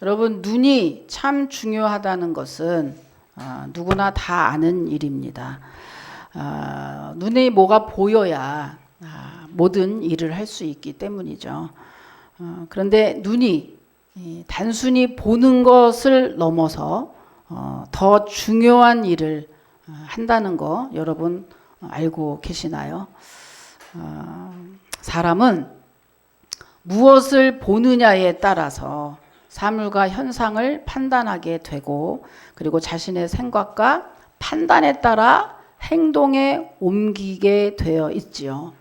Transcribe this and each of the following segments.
여러분, 눈이 참 중요하다는 것은 누구나 다 아는 일입니다. 눈에 뭐가 보여야 모든 일을 할 수 있기 때문이죠. 그런데 눈이 단순히 보는 것을 넘어서 더 중요한 일을 한다는 거 여러분 알고 계시나요? 사람은 무엇을 보느냐에 따라서 사물과 현상을 판단하게 되고, 그리고 자신의 생각과 판단에 따라 행동에 옮기게 되어 있지요.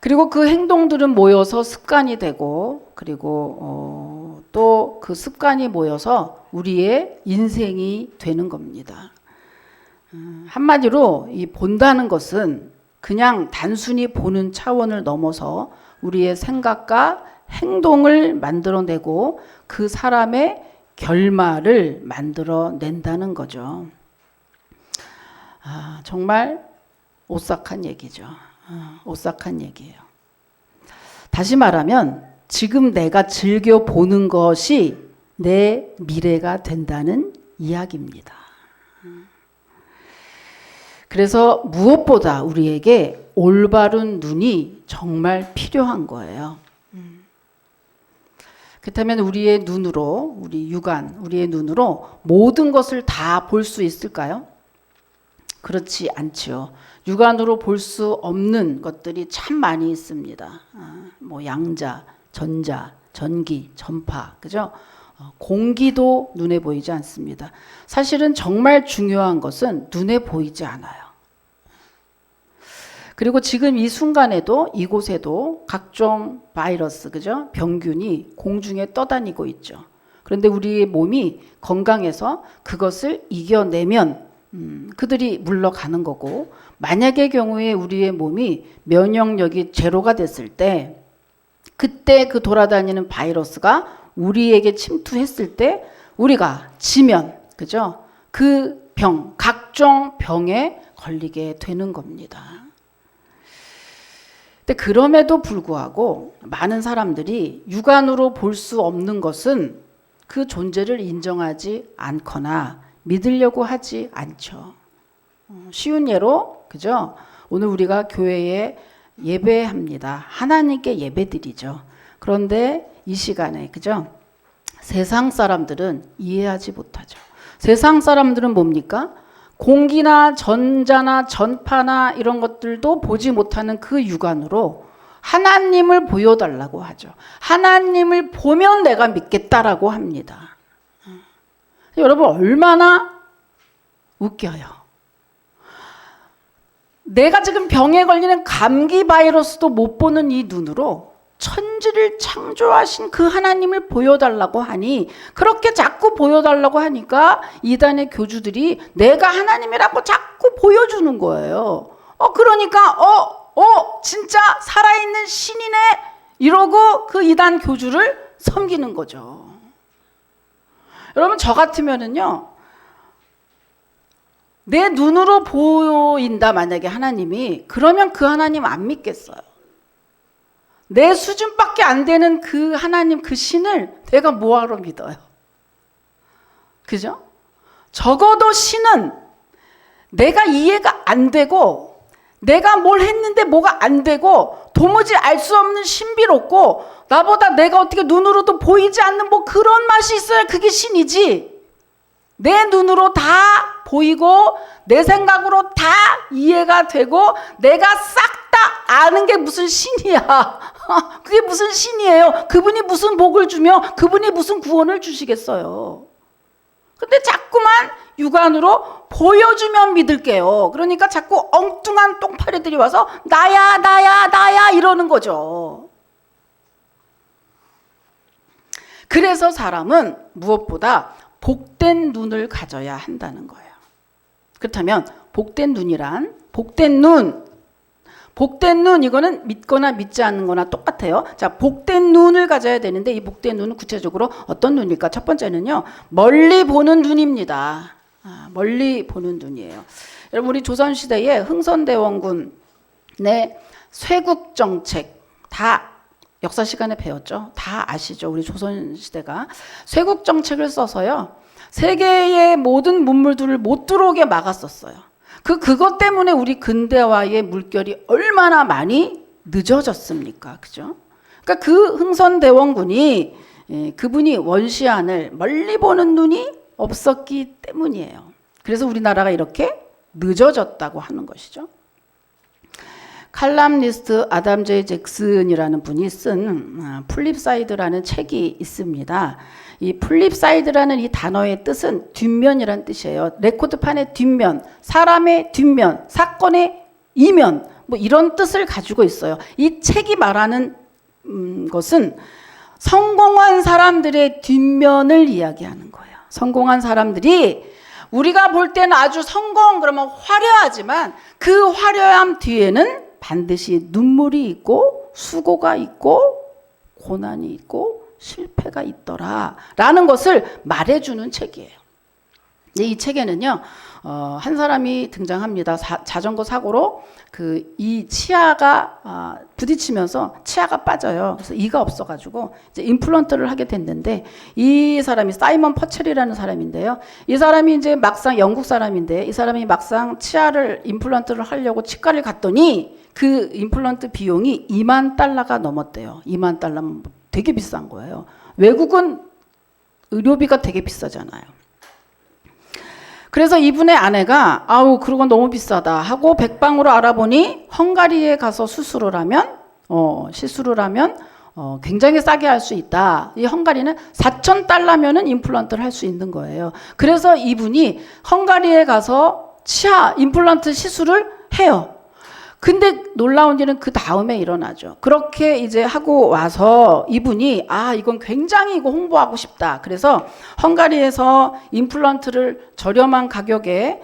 그리고 그 행동들은 모여서 습관이 되고, 그리고 또 그 습관이 모여서 우리의 인생이 되는 겁니다. 한마디로 이 본다는 것은 그냥 단순히 보는 차원을 넘어서 우리의 생각과 행동을 만들어내고 그 사람의 결말을 만들어낸다는 거죠. 정말 오싹한 얘기죠. 오싹한 얘기예요. 다시 말하면 지금 내가 즐겨 보는 것이 내 미래가 된다는 이야기입니다. 그래서 무엇보다 우리에게 올바른 눈이 정말 필요한 거예요. 그렇다면 우리의 눈으로, 우리 육안, 우리의 눈으로 모든 것을 다 볼 수 있을까요? 그렇지 않죠. 육안으로 볼 수 없는 것들이 참 많이 있습니다. 뭐 양자, 전자, 전기, 전파, 그죠? 공기도 눈에 보이지 않습니다. 사실은 정말 중요한 것은 눈에 보이지 않아요. 그리고 지금 이 순간에도 이곳에도 각종 바이러스, 그죠? 병균이 공중에 떠다니고 있죠. 그런데 우리의 몸이 건강해서 그것을 이겨내면 그들이 물러가는 거고, 만약의 경우에 우리의 몸이 면역력이 제로가 됐을 때, 그때 그 돌아다니는 바이러스가 우리에게 침투했을 때 우리가 지면, 그죠? 그 병, 각종 병에 걸리게 되는 겁니다. 근데 그럼에도 불구하고 많은 사람들이 육안으로 볼 수 없는 것은 그 존재를 인정하지 않거나 믿으려고 하지 않죠. 쉬운 예로, 그죠? 오늘 우리가 교회에 예배합니다. 하나님께 예배드리죠. 그런데 이 시간에, 그죠? 세상 사람들은 이해하지 못하죠. 세상 사람들은 뭡니까? 공기나 전자나 전파나 이런 것들도 보지 못하는 그 육안으로 하나님을 보여달라고 하죠. 하나님을 보면 내가 믿겠다라고 합니다. 여러분, 얼마나 웃겨요. 내가 지금 병에 걸리는 감기 바이러스도 못 보는 이 눈으로 천지를 창조하신 그 하나님을 보여달라고 하니, 그렇게 자꾸 보여달라고 하니까 이단의 교주들이 내가 하나님이라고 자꾸 보여주는 거예요. 그러니까 진짜 살아있는 신이네 이러고 그 이단 교주를 섬기는 거죠. 여러분, 저 같으면은요, 내 눈으로 보인다 만약에 하나님이, 그러면 그 하나님 안 믿겠어요. 내 수준밖에 안 되는 그 하나님, 그 신을 내가 뭐하러 믿어요? 그죠? 적어도 신은 내가 이해가 안 되고, 내가 뭘 했는데 뭐가 안 되고, 도무지 알 수 없는 신비롭고, 나보다 내가 어떻게 눈으로도 보이지 않는 뭐 그런 맛이 있어야 그게 신이지. 내 눈으로 다 보이고 내 생각으로 다 이해가 되고 내가 싹 다 아는 게 무슨 신이야. 그게 무슨 신이에요. 그분이 무슨 복을 주며 그분이 무슨 구원을 주시겠어요. 근데 자꾸만 육안으로 보여주면 믿을게요. 그러니까 자꾸 엉뚱한 똥파리들이 와서 나야 나야 나야 이러는 거죠. 그래서 사람은 무엇보다 복된 눈을 가져야 한다는 거예요. 그렇다면 복된 눈이란, 복된 눈 이거는 믿거나 믿지 않는 거나 똑같아요. 자, 복된 눈을 가져야 되는데 이 복된 눈은 구체적으로 어떤 눈일까? 첫 번째는요, 멀리 보는 눈입니다. 멀리 보는 눈이에요. 여러분, 우리 조선시대에 흥선대원군의 쇄국정책 다 역사 시간에 배웠죠. 다 아시죠. 우리 조선시대가 쇄국 정책을 써서요. 세계의 모든 문물들을 못 들어오게 막았었어요. 그것 때문에 우리 근대화의 물결이 얼마나 많이 늦어졌습니까? 그죠? 그러니까 그 흥선대원군이 그분이 원시안을 멀리 보는 눈이 없었기 때문이에요. 그래서 우리나라가 이렇게 늦어졌다고 하는 것이죠. 칼럼니스트 아담 제이 잭슨이라는 분이 쓴 플립사이드라는 책이 있습니다. 이 플립사이드라는 이 단어의 뜻은 뒷면이란 뜻이에요. 레코드판의 뒷면, 사람의 뒷면, 사건의 이면, 뭐 이런 뜻을 가지고 있어요. 이 책이 말하는 것은 성공한 사람들의 뒷면을 이야기하는 거예요. 성공한 사람들이 우리가 볼 때는 아주 성공 그러면 화려하지만 그 화려함 뒤에는 반드시 눈물이 있고 수고가 있고 고난이 있고 실패가 있더라라는 것을 말해주는 책이에요. 이 책에는요, 한 사람이 등장합니다. 자전거 사고로 이 치아가 부딪히면서 치아가 빠져요. 그래서 이가 없어가지고 이제 임플란트를 하게 됐는데 이 사람이 사이먼 퍼첼이라는 사람인데요. 이 사람이 이제 막상 영국 사람인데 이 사람이 막상 치아를 임플란트를 하려고 치과를 갔더니 그 임플란트 비용이 2만 달러가 넘었대요. 2만 달러면 되게 비싼 거예요. 외국은 의료비가 되게 비싸잖아요. 그래서 이분의 아내가 아우 그건 너무 비싸다 하고 백방으로 알아보니 헝가리에 가서 시술을 하면 굉장히 싸게 할 수 있다. 이 헝가리는 4,000달러면은 임플란트를 할 수 있는 거예요. 그래서 이분이 헝가리에 가서 치아 임플란트 시술을 해요. 근데 놀라운 일은 그 다음에 일어나죠. 그렇게 이제 하고 와서 이분이 이건 굉장히 이거 홍보하고 싶다. 그래서 헝가리에서 임플란트를 저렴한 가격에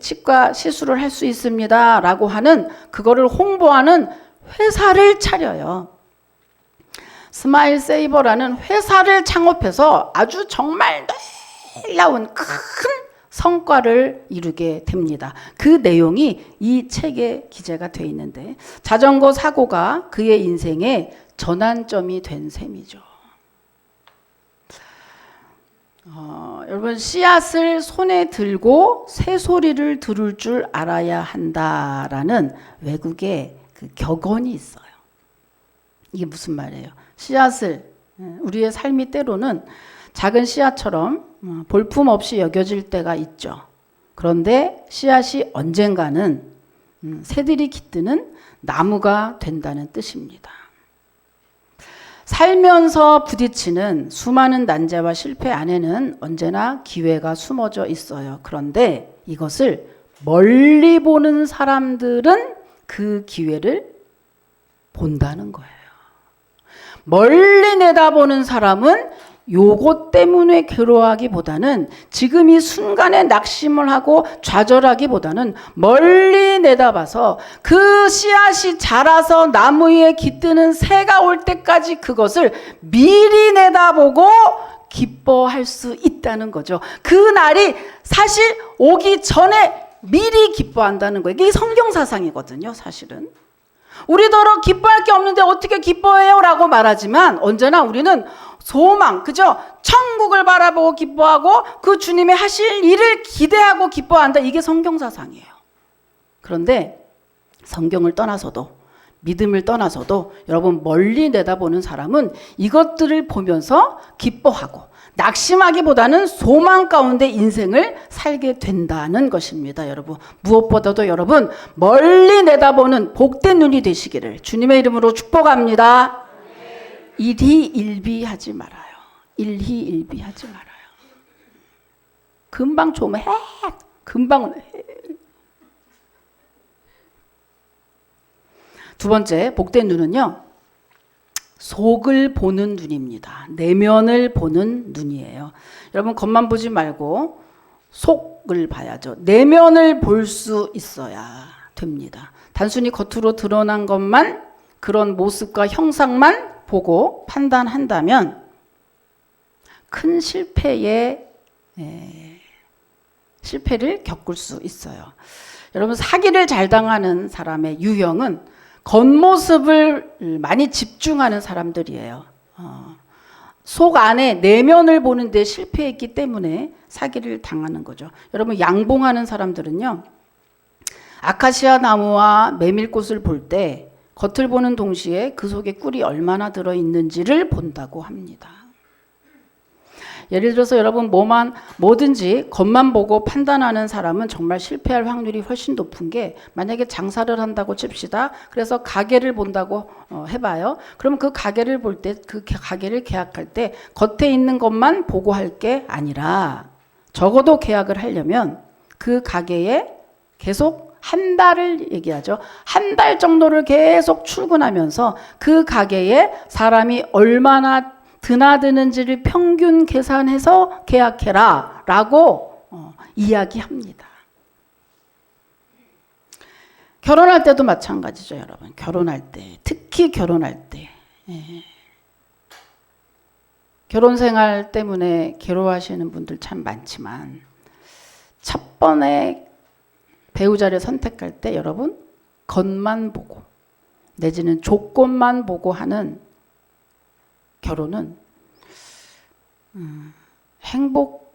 치과 시술을 할 수 있습니다. 라고 하는 그거를 홍보하는 회사를 차려요. 스마일 세이버라는 회사를 창업해서 아주 정말 놀라운 큰 성과를 이루게 됩니다. 그 내용이 이 책에 기재가 되어 있는데 자전거 사고가 그의 인생의 전환점이 된 셈이죠. 여러분 씨앗을 손에 들고 새소리를 들을 줄 알아야 한다라는 외국의 그 격언이 있어요. 이게 무슨 말이에요? 씨앗을 우리의 삶이 때로는 작은 씨앗처럼 볼품 없이 여겨질 때가 있죠. 그런데 씨앗이 언젠가는 새들이 깃드는 나무가 된다는 뜻입니다. 살면서 부딪히는 수많은 난제와 실패 안에는 언제나 기회가 숨어져 있어요. 그런데 이것을 멀리 보는 사람들은 그 기회를 본다는 거예요. 멀리 내다보는 사람은 요것 때문에 괴로워하기보다는 지금 이 순간에 낙심을 하고 좌절하기보다는 멀리 내다봐서 그 씨앗이 자라서 나무 위에 깃드는 새가 올 때까지 그것을 미리 내다보고 기뻐할 수 있다는 거죠. 그 날이 사실 오기 전에 미리 기뻐한다는 거예요. 이게 성경사상이거든요, 사실은. 우리더러 기뻐할 게 없는데 어떻게 기뻐해요? 라고 말하지만 언제나 우리는 소망, 그죠? 천국을 바라보고 기뻐하고 그 주님의 하실 일을 기대하고 기뻐한다. 이게 성경사상이에요. 그런데 성경을 떠나서도 믿음을 떠나서도 여러분 멀리 내다보는 사람은 이것들을 보면서 기뻐하고 낙심하기보다는 소망 가운데 인생을 살게 된다는 것입니다. 여러분 무엇보다도 여러분 멀리 내다보는 복된 눈이 되시기를 주님의 이름으로 축복합니다. 일희일비하지 말아요. 일희일비하지 말아요. 금방 좋으면 금방은 두 번째 복된 눈은요. 속을 보는 눈입니다. 내면을 보는 눈이에요. 여러분 겉만 보지 말고 속을 봐야죠. 내면을 볼 수 있어야 됩니다. 단순히 겉으로 드러난 것만 그런 모습과 형상만 보고 판단한다면 큰 실패를 겪을 수 있어요. 여러분 사기를 잘 당하는 사람의 유형은 겉모습을 많이 집중하는 사람들이에요. 속 안에 내면을 보는 데 실패했기 때문에 사기를 당하는 거죠. 여러분, 양봉하는 사람들은요, 아카시아 나무와 메밀꽃을 볼 때 겉을 보는 동시에 그 속에 꿀이 얼마나 들어있는지를 본다고 합니다. 예를 들어서 여러분, 뭐든지 겉만 보고 판단하는 사람은 정말 실패할 확률이 훨씬 높은 게, 만약에 장사를 한다고 칩시다. 그래서 가게를 본다고 해봐요. 그럼 그 가게를 볼 때, 그 가게를 계약할 때 겉에 있는 것만 보고 할 게 아니라, 적어도 계약을 하려면 그 가게에 계속 한 달을 얘기하죠. 한 달 정도를 계속 출근하면서 그 가게에 사람이 얼마나 드나드는지를 평균 계산해서 계약해라 라고 이야기합니다. 결혼할 때도 마찬가지죠, 여러분. 결혼할 때, 특히 결혼할 때. 결혼 생활 때문에 괴로워하시는 분들 참 많지만, 첫 번에 배우자를 선택할 때 여러분, 겉만 보고 내지는 조건만 보고 하는 결혼은 행복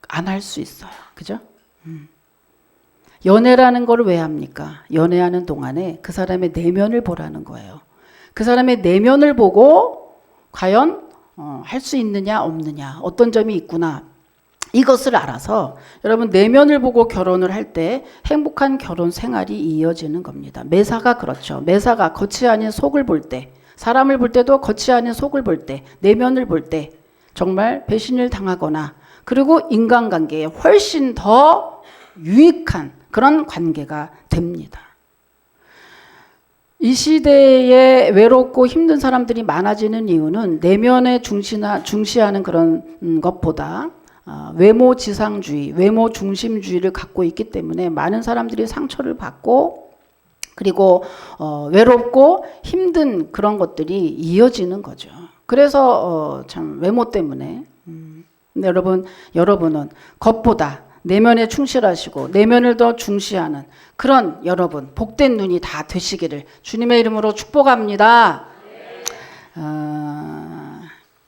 안 할 수 있어요. 그죠? 연애라는 걸 왜 합니까? 연애하는 동안에 그 사람의 내면을 보라는 거예요. 그 사람의 내면을 보고 과연 할 수 있느냐 없느냐, 어떤 점이 있구나, 이것을 알아서 여러분 내면을 보고 결혼을 할 때 행복한 결혼 생활이 이어지는 겁니다. 매사가 그렇죠. 매사가 겉이 아닌 속을 볼 때, 사람을 볼 때도 겉이 아닌 속을 볼 때, 내면을 볼 때 정말 배신을 당하거나, 그리고 인간관계에 훨씬 더 유익한 그런 관계가 됩니다. 이 시대에 외롭고 힘든 사람들이 많아지는 이유는 내면에 중시하는 그런 것보다 외모 지상주의, 외모 중심주의를 갖고 있기 때문에 많은 사람들이 상처를 받고, 그리고 외롭고 힘든 그런 것들이 이어지는 거죠. 그래서 참 외모 때문에. 근데 여러분은 겉보다 내면에 충실하시고 내면을 더 중시하는 그런 여러분, 복된 눈이 다 되시기를 주님의 이름으로 축복합니다.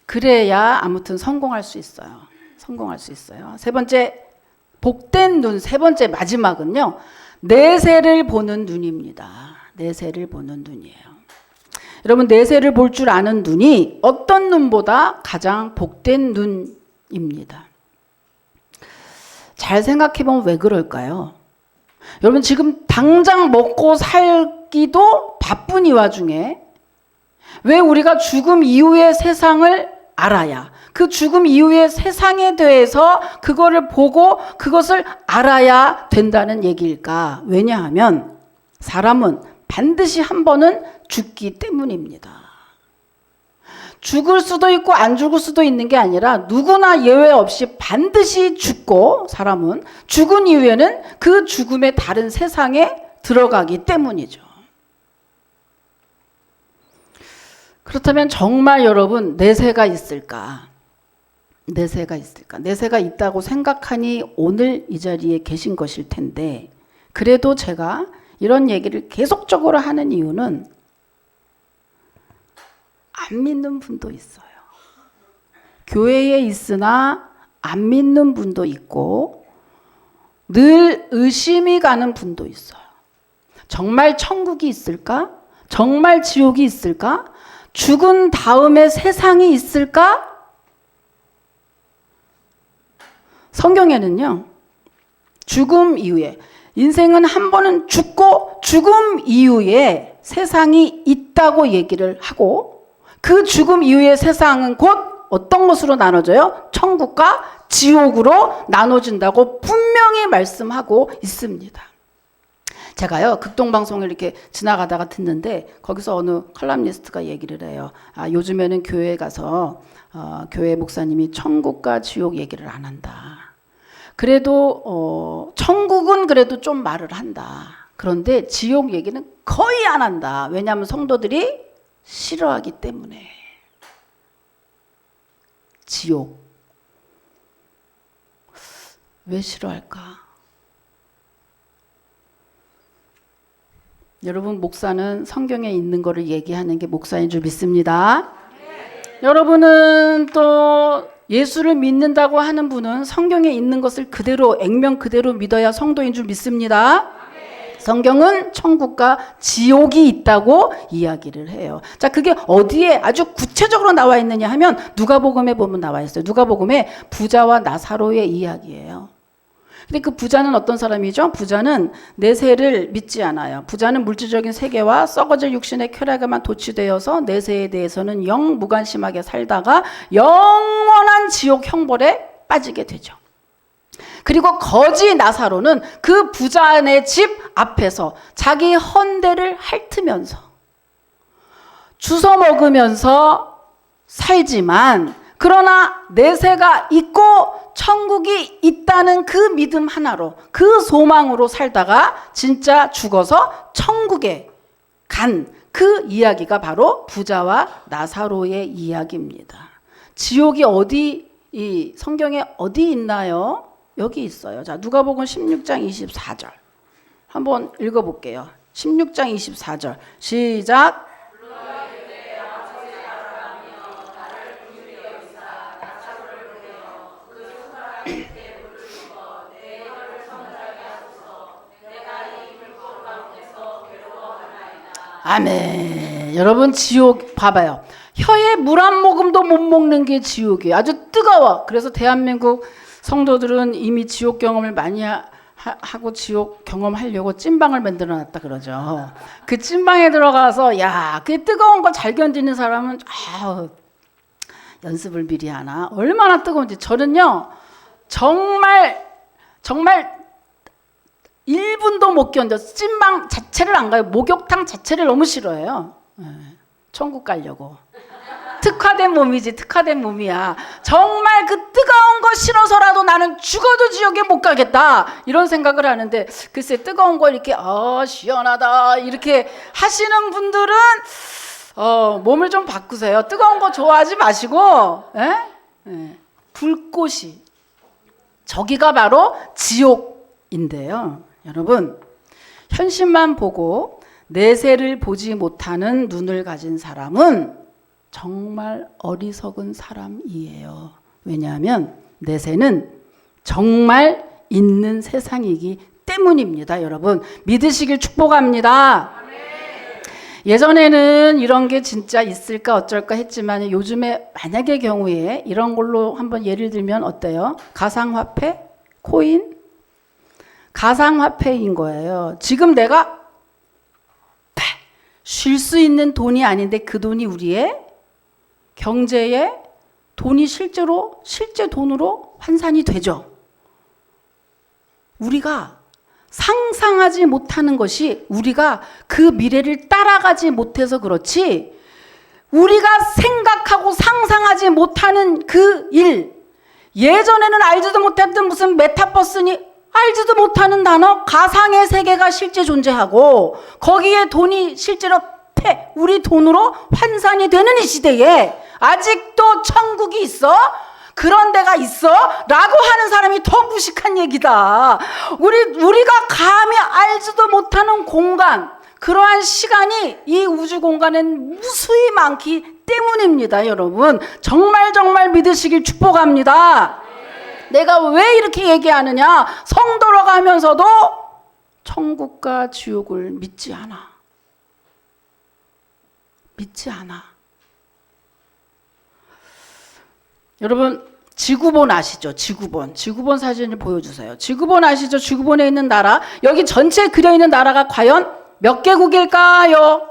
그래야 아무튼 성공할 수 있어요. 성공할 수 있어요. 세 번째, 복된 눈, 세 번째 마지막은요, 내세를 보는 눈입니다. 내세를 보는 눈이에요. 여러분, 내세를 볼 줄 아는 눈이 어떤 눈보다 가장 복된 눈입니다. 잘 생각해보면 왜 그럴까요? 여러분, 지금 당장 먹고 살기도 바쁜 이 와중에 왜 우리가 죽음 이후의 세상을 알아야, 그 죽음 이후의 세상에 대해서 그거를 보고 그것을 알아야 된다는 얘기일까? 왜냐하면 사람은 반드시 한 번은 죽기 때문입니다. 죽을 수도 있고 안 죽을 수도 있는 게 아니라 누구나 예외 없이 반드시 죽고, 사람은 죽은 이후에는 그 죽음의 다른 세상에 들어가기 때문이죠. 그렇다면 정말 여러분, 내세가 있을까? 내세가 있을까? 내세가 있다고 생각하니 오늘 이 자리에 계신 것일 텐데, 그래도 제가 이런 얘기를 계속적으로 하는 이유는 안 믿는 분도 있어요. 교회에 있으나 안 믿는 분도 있고 늘 의심이 가는 분도 있어요. 정말 천국이 있을까? 정말 지옥이 있을까? 죽은 다음에 세상이 있을까? 성경에는요, 죽음 이후에, 인생은 한 번은 죽고 죽음 이후에 세상이 있다고 얘기를 하고, 그 죽음 이후의 세상은 곧 어떤 것으로 나눠져요? 천국과 지옥으로 나눠진다고 분명히 말씀하고 있습니다. 제가요, 극동방송을 이렇게 지나가다가 듣는데 거기서 어느 컬럼니스트가 얘기를 해요. 요즘에는 교회에 가서 교회 목사님이 천국과 지옥 얘기를 안 한다. 그래도 천국은 그래도 좀 말을 한다. 그런데 지옥 얘기는 거의 안 한다. 왜냐하면 성도들이 싫어하기 때문에. 지옥. 왜 싫어할까? 여러분, 목사는 성경에 있는 거를 얘기하는 게 목사인 줄 믿습니다. 여러분은 또 예수를 믿는다고 하는 분은 성경에 있는 것을 그대로 액면 그대로 믿어야 성도인 줄 믿습니다. 성경은 천국과 지옥이 있다고 이야기를 해요. 자, 그게 어디에 아주 구체적으로 나와 있느냐 하면 누가복음에 보면 나와 있어요. 누가복음에 부자와 나사로의 이야기예요. 근데 그 부자는 어떤 사람이죠? 부자는 내세를 믿지 않아요. 부자는 물질적인 세계와 썩어질 육신의 쾌락에만 도취되어서 내세에 대해서는 영 무관심하게 살다가 영원한 지옥 형벌에 빠지게 되죠. 그리고 거지 나사로는 그 부자의 집 앞에서 자기 헌대를 핥으면서 주워 먹으면서 살지만, 그러나 내세가 있고 천국이 있다는 그 믿음 하나로, 그 소망으로 살다가 진짜 죽어서 천국에 간 그 이야기가 바로 부자와 나사로의 이야기입니다. 지옥이 어디, 이 성경에 어디 있나요? 여기 있어요. 자, 누가복음 16장 24절 한번 읽어볼게요. 16장 24절 시작. 아멘. 여러분, 지옥 봐봐요. 혀에 물 한 모금도 못 먹는 게 지옥이에요. 아주 뜨거워. 그래서 대한민국 성도들은 이미 지옥 경험을 많이 하고 지옥 경험하려고 찐방을 만들어 놨다 그러죠. 그 찐방에 들어가서 그 뜨거운 걸 잘 견디는 사람은 연습을 미리 하나. 얼마나 뜨거운지. 저는요 정말 1분도 못 견뎌. 찐방 자체를 안 가요. 목욕탕 자체를 너무 싫어해요. 천국 가려고. 특화된 몸이지, 특화된 몸이야. 정말 그 뜨거운 거 싫어서라도 나는 죽어도 지옥에 못 가겠다, 이런 생각을 하는데, 글쎄 뜨거운 거 이렇게 시원하다 이렇게 하시는 분들은 몸을 좀 바꾸세요. 뜨거운 거 좋아하지 마시고, 불꽃이, 저기가 바로 지옥인데요. 여러분, 현실만 보고 내세를 보지 못하는 눈을 가진 사람은 정말 어리석은 사람이에요. 왜냐하면 내세는 정말 있는 세상이기 때문입니다. 여러분, 믿으시길 축복합니다. 예전에는 이런 게 진짜 있을까 어쩔까 했지만, 요즘에 만약의 경우에 이런 걸로 한번 예를 들면 어때요? 가상화폐? 코인? 가상화폐인 거예요. 지금 내가 쉴 수 있는 돈이 아닌데 그 돈이 우리의 경제에 돈이 실제 돈으로 환산이 되죠. 우리가 상상하지 못하는 것이, 우리가 그 미래를 따라가지 못해서 그렇지, 우리가 생각하고 상상하지 못하는 그 일, 예전에는 알지도 못했던 무슨 메타버스니, 알지도 못하는 단어, 가상의 세계가 실제 존재하고 거기에 돈이 실제로 우리 돈으로 환산이 되는 이 시대에 아직도 천국이 있어? 그런 데가 있어? 라고 하는 사람이 더 무식한 얘기다. 우리가 감히 알지도 못하는 공간, 그러한 시간이 이 우주 공간엔 무수히 많기 때문입니다. 여러분, 정말 믿으시길 축복합니다. 내가 왜 이렇게 얘기하느냐? 성도로 가면서도 천국과 지옥을 믿지 않아. 여러분, 지구본 아시죠? 지구본 사진을 보여주세요. 지구본 아시죠? 지구본에 있는 나라, 여기 전체에 그려있는 나라가 과연 몇 개국일까요?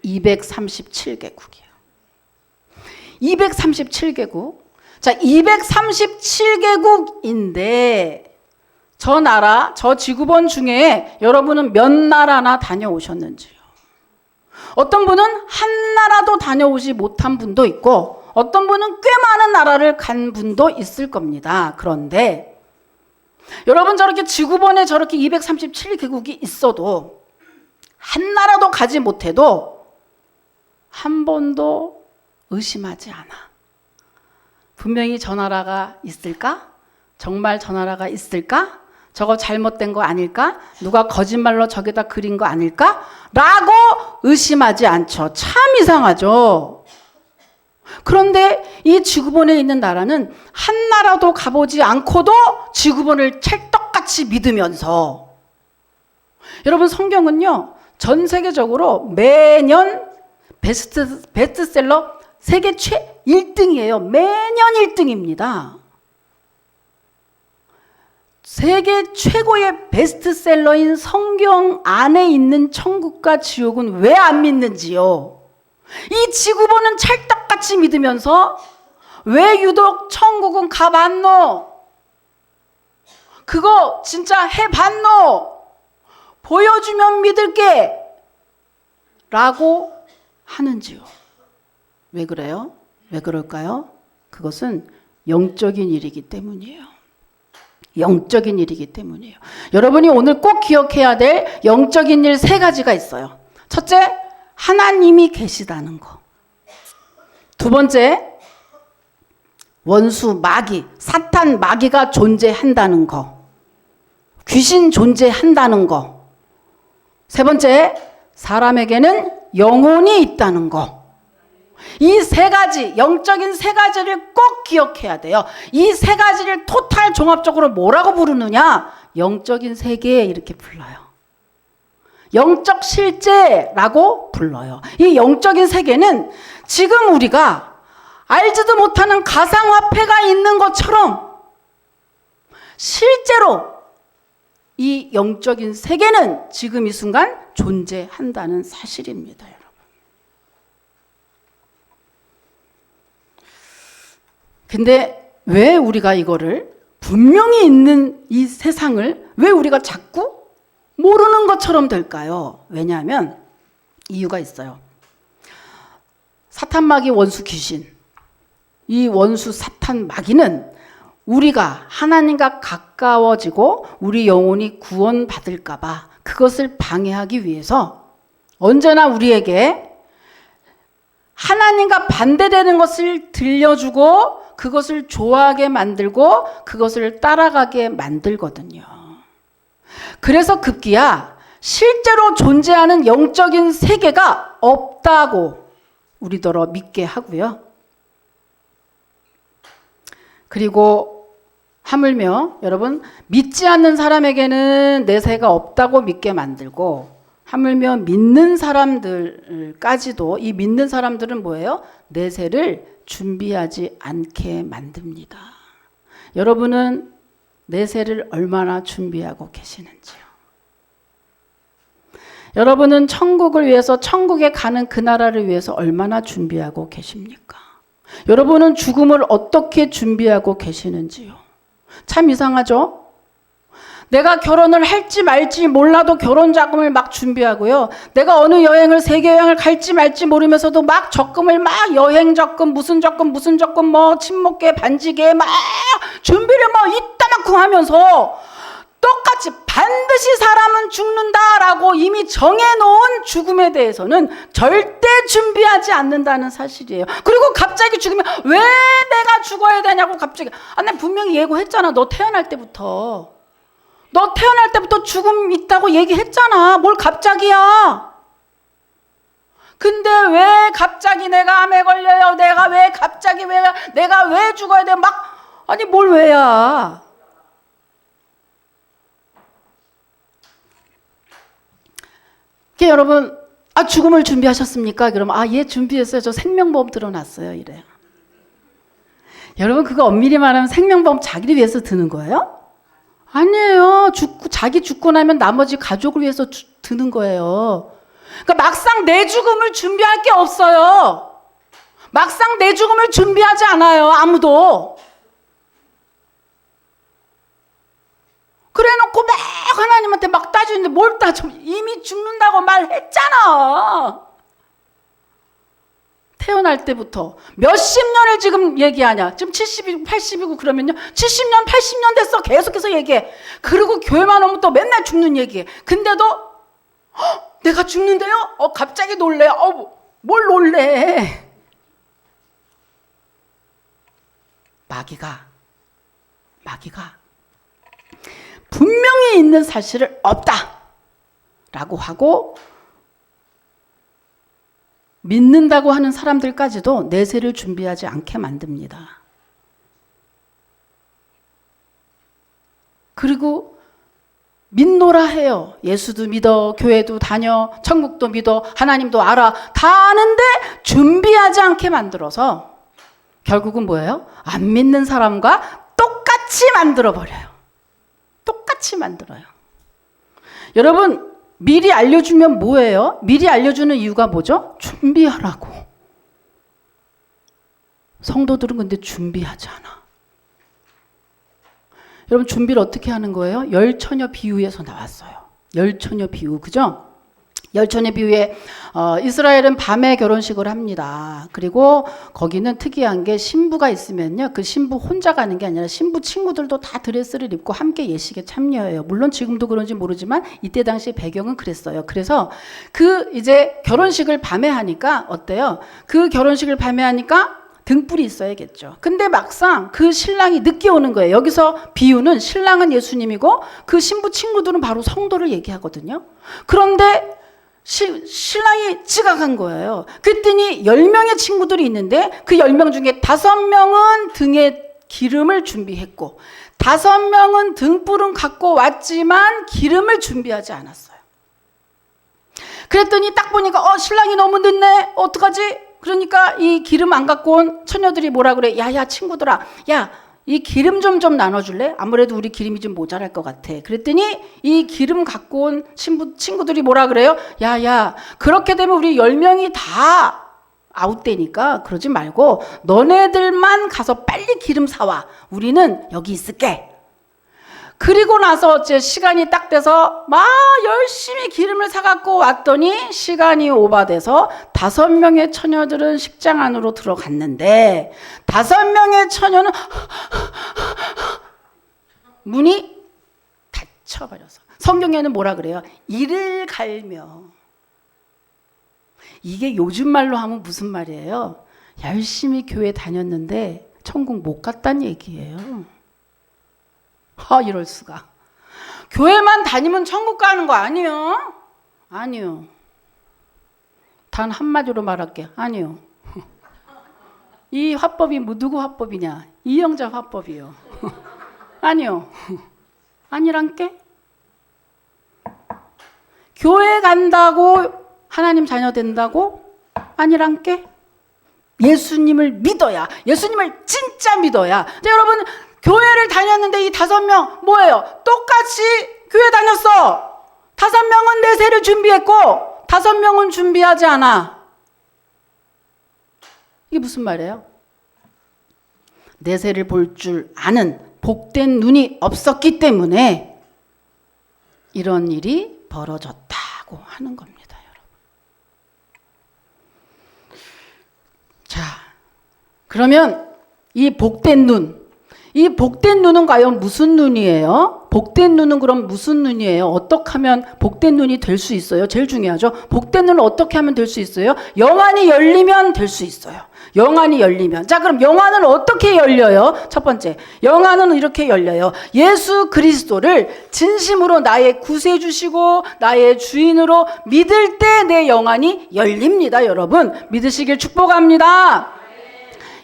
237개국이에요. 237개국. 자, 237개국인데 저 나라, 저 지구본 중에 여러분은 몇 나라나 다녀오셨는지요? 어떤 분은 한 나라도 다녀오지 못한 분도 있고, 어떤 분은 꽤 많은 나라를 간 분도 있을 겁니다. 그런데 여러분, 저렇게 지구본에 저렇게 237개국이 있어도, 한 나라도 가지 못해도 한 번도 의심하지 않아. 분명히 저 나라가 있을까? 정말 저 나라가 있을까? 저거 잘못된 거 아닐까? 누가 거짓말로 저기다 그린 거 아닐까? 라고 의심하지 않죠. 참 이상하죠. 그런데 이 지구본에 있는 나라는 한 나라도 가보지 않고도 지구본을 찰떡같이 믿으면서, 여러분 성경은요 전 세계적으로 매년 베스트셀러 세계 1등이에요. 매년 1등입니다. 세계 최고의 베스트셀러인 성경 안에 있는 천국과 지옥은 왜 안 믿는지요? 이 지구본은 찰떡같이 믿으면서 왜 유독 천국은 가봤노? 그거 진짜 해봤노? 보여주면 믿을게 라고 하는지요? 왜 그래요? 왜 그럴까요? 그것은 영적인 일이기 때문이에요. 영적인 일이기 때문이에요. 여러분이 오늘 꼭 기억해야 될 영적인 일 3가지가 있어요. 첫째, 하나님이 계시다는 거. 두 번째, 원수 마귀, 사탄 마귀가 존재한다는 거. 귀신 존재한다는 거. 세 번째, 사람에게는 영혼이 있다는 거. 이 3가지, 영적인 3가지를 꼭 기억해야 돼요. 이 3가지를 토탈 종합적으로 뭐라고 부르느냐? 영적인 세계 이렇게 불러요. 영적 실제라고 불러요. 이 영적인 세계는 지금 우리가 알지도 못하는 가상화폐가 있는 것처럼 실제로 이 영적인 세계는 지금 이 순간 존재한다는 사실입니다. 여러분. 근데 왜 우리가 이거를 분명히 있는 이 세상을 왜 우리가 자꾸 모르는 것처럼 될까요? 왜냐하면 이유가 있어요. 사탄 마귀 원수 귀신, 이 원수 사탄 마귀는 우리가 하나님과 가까워지고 우리 영혼이 구원받을까 봐 그것을 방해하기 위해서 언제나 우리에게 하나님과 반대되는 것을 들려주고 그것을 좋아하게 만들고 그것을 따라가게 만들거든요. 그래서 급기야 실제로 존재하는 영적인 세계가 없다고 우리더러 믿게 하고요. 그리고 하물며 여러분 믿지 않는 사람에게는 내세가 없다고 믿게 만들고 하물며 믿는 사람들까지도 이 믿는 사람들은 뭐예요? 내세를 준비하지 않게 만듭니다. 여러분은 내세를 얼마나 준비하고 계시는지요? 여러분은 천국을 위해서 천국에 가는 그 나라를 위해서 얼마나 준비하고 계십니까? 여러분은 죽음을 어떻게 준비하고 계시는지요? 참 이상하죠? 내가 결혼을 할지 말지 몰라도 결혼 자금을 막 준비하고요. 내가 어느 여행을 세계 여행을 갈지 말지 모르면서도 막 적금을 막 여행 적금 무슨 적금 뭐 친목계 반지계 막 준비를 막 이따만큼 하면서 똑같이 반드시 사람은 죽는다라고 이미 정해놓은 죽음에 대해서는 절대 준비하지 않는다는 사실이에요. 그리고 갑자기 죽으면 왜 내가 죽어야 되냐고 갑자기. 나 분명히 예고했잖아. 너 태어날 때부터 죽음 있다고 얘기했잖아. 뭘 갑자기야. 근데 왜 갑자기 내가 암에 걸려요? 내가 왜 갑자기 내가 왜 죽어야 돼? 아니 뭘 왜야. 여러분 죽음을 준비하셨습니까? 그러면 예 준비했어요. 저 생명보험 들어놨어요. 이래요. 여러분 그거 엄밀히 말하면 생명보험 자기를 위해서 드는 거예요? 아니에요. 자기 죽고 나면 나머지 가족을 위해서 드는 거예요. 그러니까 막상 내 죽음을 준비할 게 없어요. 막상 내 죽음을 준비하지 않아요. 아무도. 그래놓고 막 하나님한테 막 따지는데 뭘 따져. 이미 죽는다고 말했잖아. 태어날 때부터 몇십 년을 지금 얘기하냐. 지금 70이고 80이고 그러면요. 70년 80년 됐어. 계속해서 얘기해. 그리고 교회만 오면 또 맨날 죽는 얘기해. 근데도 내가 죽는데요? 갑자기 놀래. 뭘 놀래. 마귀가 분명히 있는 사실을 없다라고 하고 믿는다고 하는 사람들까지도 내세를 준비하지 않게 만듭니다. 그리고 믿노라 해요. 예수도 믿어, 교회도 다녀, 천국도 믿어, 하나님도 알아, 다 아는데 준비하지 않게 만들어서 결국은 뭐예요? 안 믿는 사람과 똑같이 만들어버려요. 똑같이 만들어요. 여러분, 미리 알려주면 뭐예요? 미리 알려주는 이유가 뭐죠? 준비하라고. 성도들은 근데 준비하지 않아. 여러분, 준비를 어떻게 하는 거예요? 열처녀 비유에서 나왔어요. 열처녀 비유, 그죠? 열처녀 비유에 이스라엘은 밤에 결혼식을 합니다. 그리고 거기는 특이한 게 신부가 있으면요, 그 신부 혼자 가는 게 아니라 신부 친구들도 다 드레스를 입고 함께 예식에 참여해요. 물론 지금도 그런지 모르지만 이때 당시 배경은 그랬어요. 그래서 그 이제 결혼식을 밤에 하니까 어때요? 그 결혼식을 밤에 하니까 등불이 있어야겠죠. 근데 막상 그 신랑이 늦게 오는 거예요. 여기서 비유는 신랑은 예수님이고 그 신부 친구들은 바로 성도를 얘기하거든요. 그런데 신랑이 지각한 거예요. 그랬더니 10명의 친구들이 있는데 그 10명 중에 5명은 등에 기름을 준비했고 5명은 등불은 갖고 왔지만 기름을 준비하지 않았어요. 그랬더니 딱 보니까 신랑이 너무 늦네. 어떡하지? 그러니까 이 기름 안 갖고 온 처녀들이 뭐라 그래? 야야 친구들아, 야 이 기름 좀 나눠줄래? 아무래도 우리 기름이 좀 모자랄 것 같아. 그랬더니 이 기름 갖고 온 친구들이 뭐라 그래요? 야야, 그렇게 되면 우리 10명이 다 아웃되니까 그러지 말고 너네들만 가서 빨리 기름 사와. 우리는 여기 있을게. 그리고 나서 어째 시간이 딱 돼서 막 열심히 기름을 사갖고 왔더니 시간이 오바돼서 5명의 처녀들은 식장 안으로 들어갔는데 5명의 처녀는 문이 닫혀버려서, 성경에는 뭐라 그래요? 이를 갈며. 이게 요즘 말로 하면 무슨 말이에요? 열심히 교회 다녔는데 천국 못 갔다는 얘기예요. 이럴 수가. 교회만 다니면 천국 가는 거 아니요? 아니요. 단 한마디로 말할게. 아니요. 이 화법이 누구 화법이냐? 이영자 화법이요. 아니요. 아니란께? 교회 간다고 하나님 자녀 된다고? 아니란께? 예수님을 믿어야, 예수님을 진짜 믿어야. 근데 여러분, 교회를 다녔는데 이 5명 뭐예요? 똑같이 교회 다녔어. 5명은 내세를 준비했고 5명은 준비하지 않아. 이게 무슨 말이에요? 내세를 볼 줄 아는 복된 눈이 없었기 때문에 이런 일이 벌어졌다고 하는 겁니다, 여러분. 자, 그러면 이 복된 눈, 이 복된 눈은 과연 무슨 눈이에요? 복된 눈은 그럼 무슨 눈이에요? 어떻게 하면 복된 눈이 될 수 있어요? 제일 중요하죠. 복된 눈은 어떻게 하면 될 수 있어요? 영안이 열리면 될 수 있어요. 영안이 열리면. 자, 그럼 영안은 어떻게 열려요? 첫 번째, 영안은 이렇게 열려요. 예수 그리스도를 진심으로 나의 구세주시고 나의 주인으로 믿을 때 내 영안이 열립니다. 여러분, 믿으시길 축복합니다.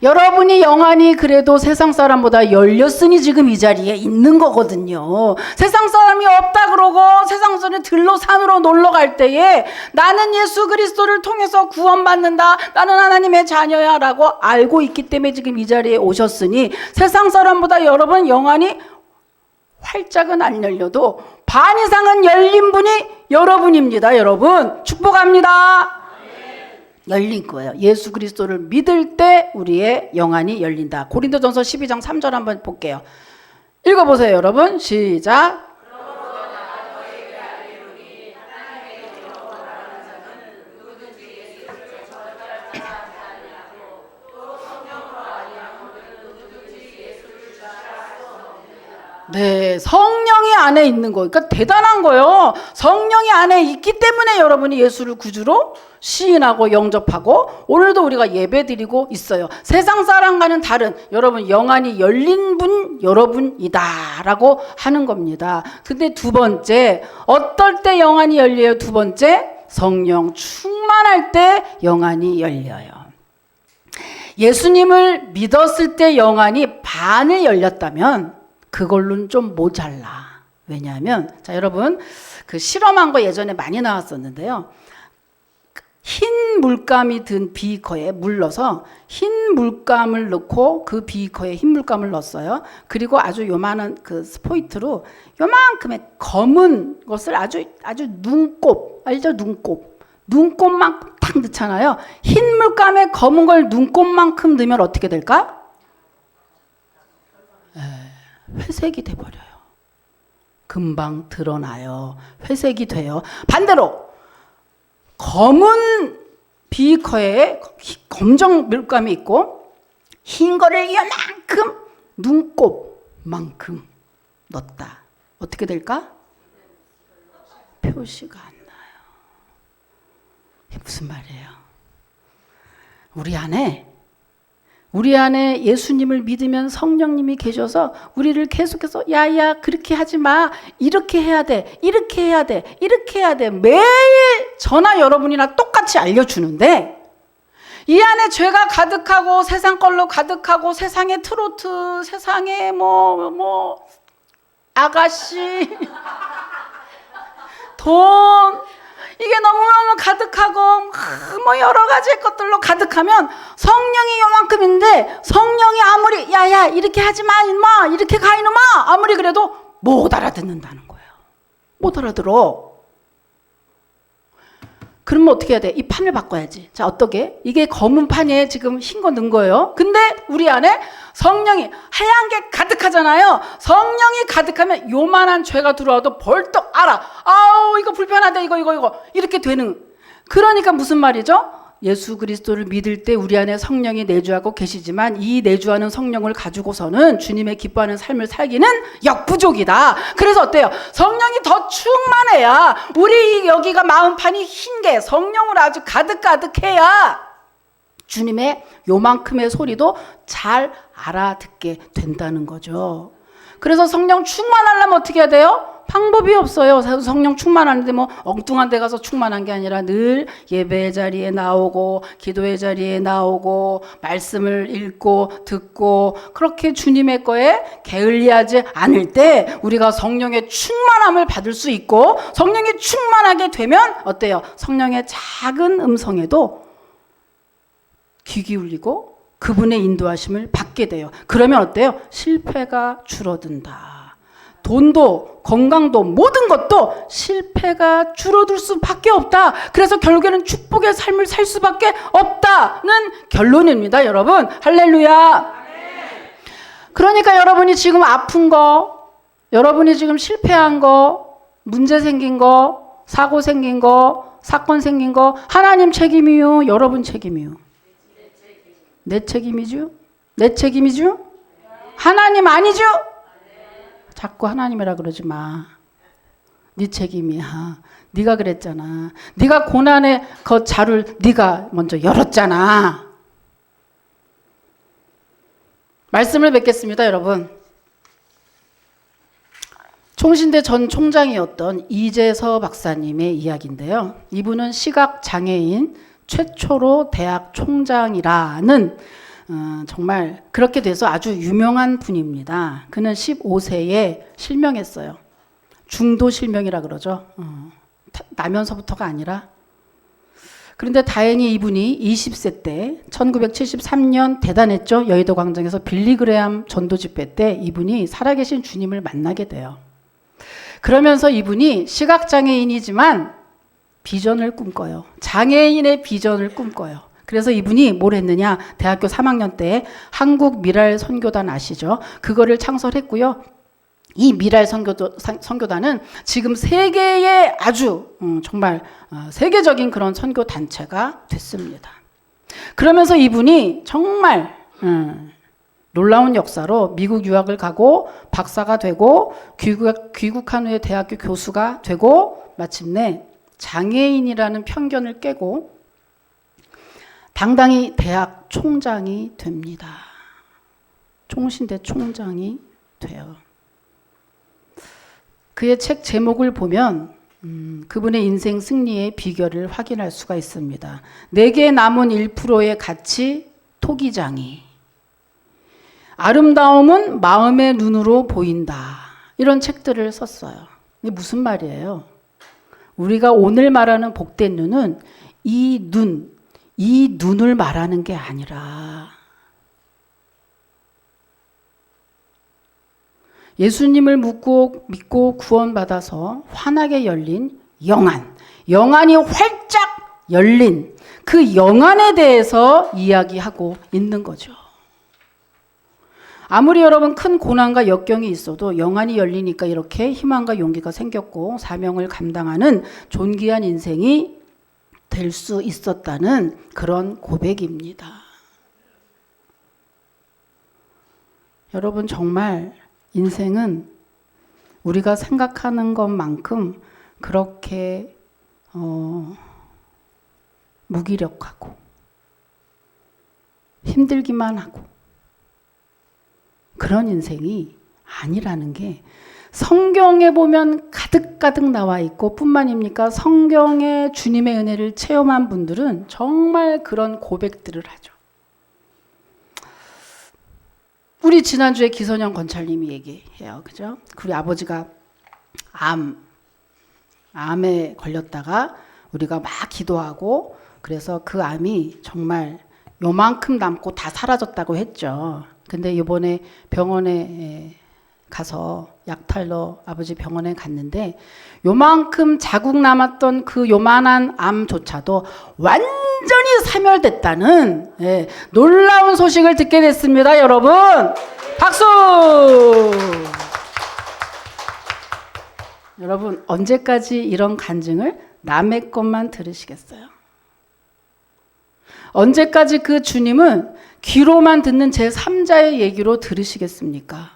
여러분이 영안이 그래도 세상 사람보다 열렸으니 지금 이 자리에 있는 거거든요. 세상 사람이 없다 그러고 세상 사람이 들로 산으로 놀러 갈 때에 나는 예수 그리스도를 통해서 구원받는다, 나는 하나님의 자녀야 라고 알고 있기 때문에 지금 이 자리에 오셨으니 세상 사람보다 여러분 영안이 활짝은 안 열려도 반 이상은 열린 분이 여러분입니다. 여러분 축복합니다. 열린 거예요. 예수 그리스도를 믿을 때 우리의 영안이 열린다. 고린도전서 12장 3절 한번 볼게요. 읽어보세요, 여러분. 시작. 네, 성령이 안에 있는 거. 그러니까 대단한 거예요. 성령이 안에 있기 때문에 여러분이 예수를 구주로 시인하고 영접하고 오늘도 우리가 예배드리고 있어요. 세상 사람과는 다른 여러분 영안이 열린 분 여러분이다라고 하는 겁니다. 근데 두 번째, 어떨 때 영안이 열려요? 두 번째, 성령 충만할 때 영안이 열려요. 예수님을 믿었을 때 영안이 반을 열렸다면 그걸로는 좀 모자라. 왜냐하면 자 여러분 그 실험한 거 예전에 많이 나왔었는데요. 흰 물감이 든 비커에 물 넣어서 흰 물감을 넣고 그 비커에 흰 물감을 넣었어요. 그리고 아주 요만한 그 스포이트로 요만큼의 검은 것을 아주 눈곱 알죠? 눈곱만큼 딱 넣잖아요. 흰 물감에 검은 걸 눈곱만큼 넣으면 어떻게 될까? 회색이 돼버려요. 금방 드러나요. 회색이 돼요. 반대로 검은 비커에 검정 물감이 있고 흰 거를 이만큼 눈곱만큼 넣었다. 어떻게 될까? 표시가 안 나요. 이게 무슨 말이에요? 우리 안에 예수님을 믿으면 성령님이 계셔서 우리를 계속해서 야야 그렇게 하지 마. 이렇게 해야 돼. 이렇게 해야 돼. 이렇게 해야 돼. 매일 저나 여러분이나 똑같이 알려주는데 이 안에 죄가 가득하고 세상 걸로 가득하고 세상의 트로트, 세상의 아가씨, 돈 이게 너무너무 가득하고 여러 가지 것들로 가득하면 성령이 요만큼인데 성령이 아무리 야야 이렇게 하지 마 이놈아 이렇게 가 이놈아 아무리 그래도 못 알아듣는다는 거예요. 못 알아들어. 그러면 어떻게 해야 돼? 이 판을 바꿔야지. 자 어떻게? 이게 검은 판에 지금 흰 거 넣은 거예요. 근데 우리 안에 성령이 하얀 게 가득하잖아요. 성령이 가득하면 요만한 죄가 들어와도 벌떡 알아. 아우 이거 불편하다 이거 이렇게 되는. 그러니까 무슨 말이죠? 예수 그리스도를 믿을 때 우리 안에 성령이 내주하고 계시지만 이 내주하는 성령을 가지고서는 주님의 기뻐하는 삶을 살기는 역부족이다. 그래서 어때요? 성령이 더 충만해야 우리 여기가 마음판이 흰 게 성령으로 아주 가득해야 주님의 요만큼의 소리도 잘 알아듣게 된다는 거죠. 그래서 성령 충만하려면 어떻게 해야 돼요? 방법이 없어요. 성령 충만하는데 엉뚱한 데 가서 충만한 게 아니라 늘 예배의 자리에 나오고 기도의 자리에 나오고 말씀을 읽고 듣고 그렇게 주님의 거에 게을리하지 않을 때 우리가 성령의 충만함을 받을 수 있고 성령이 충만하게 되면 어때요? 성령의 작은 음성에도 귀 기울이고 그분의 인도하심을 받게 돼요. 그러면 어때요? 실패가 줄어든다. 돈도 건강도 모든 것도 실패가 줄어들 수밖에 없다. 그래서 결국에는 축복의 삶을 살 수밖에 없다는 결론입니다. 여러분 할렐루야. 그러니까 여러분이 지금 아픈 거, 여러분이 지금 실패한 거, 문제 생긴 거, 사고 생긴 거, 사건 생긴 거 하나님 책임이요? 여러분 책임이요? 내 책임이죠? 내 책임이죠? 하나님 아니죠? 자꾸 하나님이라 그러지 마. 네 책임이야. 네가 그랬잖아. 네가 고난의 그 자를 네가 먼저 열었잖아. 말씀을 뵙겠습니다, 여러분. 총신대 전 총장이었던 이재서 박사님의 이야기인데요. 이분은 시각장애인 최초로 대학 총장이라는 정말 그렇게 돼서 아주 유명한 분입니다. 그는 15세에 실명했어요. 중도 실명이라 그러죠. 나면서부터가 아니라. 그런데 다행히 이분이 20세 때 1973년 대단했죠. 여의도 광장에서 빌리그레암 전도 집회 때 이분이 살아계신 주님을 만나게 돼요. 그러면서 이분이 시각장애인이지만 비전을 꿈꿔요. 장애인의 비전을 꿈꿔요. 그래서 이분이 뭘 했느냐? 대학교 3학년 때 한국 미랄 선교단 아시죠? 그거를 창설했고요. 이 미랄 선교단은 지금 세계의 아주 정말 세계적인 그런 선교 단체가 됐습니다. 그러면서 이분이 정말 놀라운 역사로 미국 유학을 가고 박사가 되고 귀국한 후에 대학교 교수가 되고 마침내 장애인이라는 편견을 깨고 당당히 대학 총장이 됩니다. 총신대 총장이 돼요. 그의 책 제목을 보면 그분의 인생 승리의 비결을 확인할 수가 있습니다. 내게 남은 1%의 가치 토기장이, 아름다움은 마음의 눈으로 보인다. 이런 책들을 썼어요. 이게 무슨 말이에요? 우리가 오늘 말하는 복된 눈은 이 눈을 말하는 게 아니라 예수님을 믿고 구원받아서 환하게 열린 영안이 활짝 열린 그 영안에 대해서 이야기하고 있는 거죠. 아무리 여러분 큰 고난과 역경이 있어도 영안이 열리니까 이렇게 희망과 용기가 생겼고 사명을 감당하는 존귀한 인생이 될 수 있었다는 그런 고백입니다. 여러분 정말 인생은 우리가 생각하는 것만큼 그렇게 무기력하고 힘들기만 하고 그런 인생이 아니라는 게 성경에 보면 가득가득 나와 있고 뿐만입니까? 성경의 주님의 은혜를 체험한 분들은 정말 그런 고백들을 하죠. 우리 지난주에 기선영 권찰님이 얘기해요. 그죠? 우리 아버지가 암에 걸렸다가 우리가 막 기도하고 그래서 그 암이 정말 요만큼 남고 다 사라졌다고 했죠. 근데 이번에 병원에 가서 약탈러 아버지 병원에 갔는데 요만큼 자국 남았던 그 요만한 암조차도 완전히 사멸됐다는 놀라운 소식을 듣게 됐습니다. 여러분 박수! 여러분 언제까지 이런 간증을 남의 것만 들으시겠어요? 언제까지 그 주님은 귀로만 듣는 제3자의 얘기로 들으시겠습니까?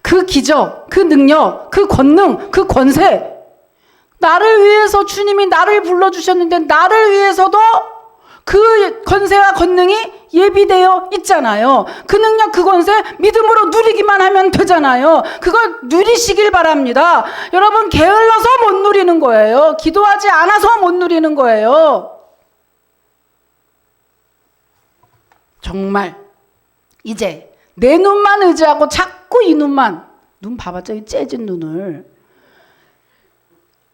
그 기적, 그 능력, 그 권능, 그 권세, 나를 위해서 주님이 나를 불러주셨는데 나를 위해서도 그 권세와 권능이 예비되어 있잖아요. 그 능력, 그 권세 믿음으로 누리기만 하면 되잖아요. 그걸 누리시길 바랍니다. 여러분 게을러서 못 누리는 거예요. 기도하지 않아서 못 누리는 거예요. 정말 이제 내 눈만 의지하고 자꾸 이 눈 봐봤자 이 째진 눈을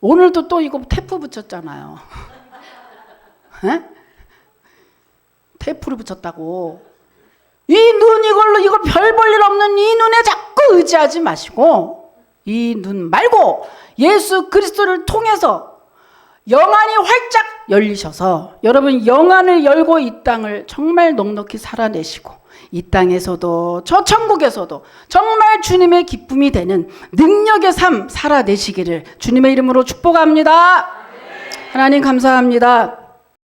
오늘도 또 이거 테프 붙였잖아요. 에? 테프를 붙였다고 이 눈 이거 별 볼 일 없는 이 눈에 자꾸 의지하지 마시고 이 눈 말고 예수 그리스도를 통해서 영안이 활짝 열리셔서 여러분 영안을 열고 이 땅을 정말 넉넉히 살아내시고 이 땅에서도 저 천국에서도 정말 주님의 기쁨이 되는 능력의 삶 살아내시기를 주님의 이름으로 축복합니다. 하나님 감사합니다.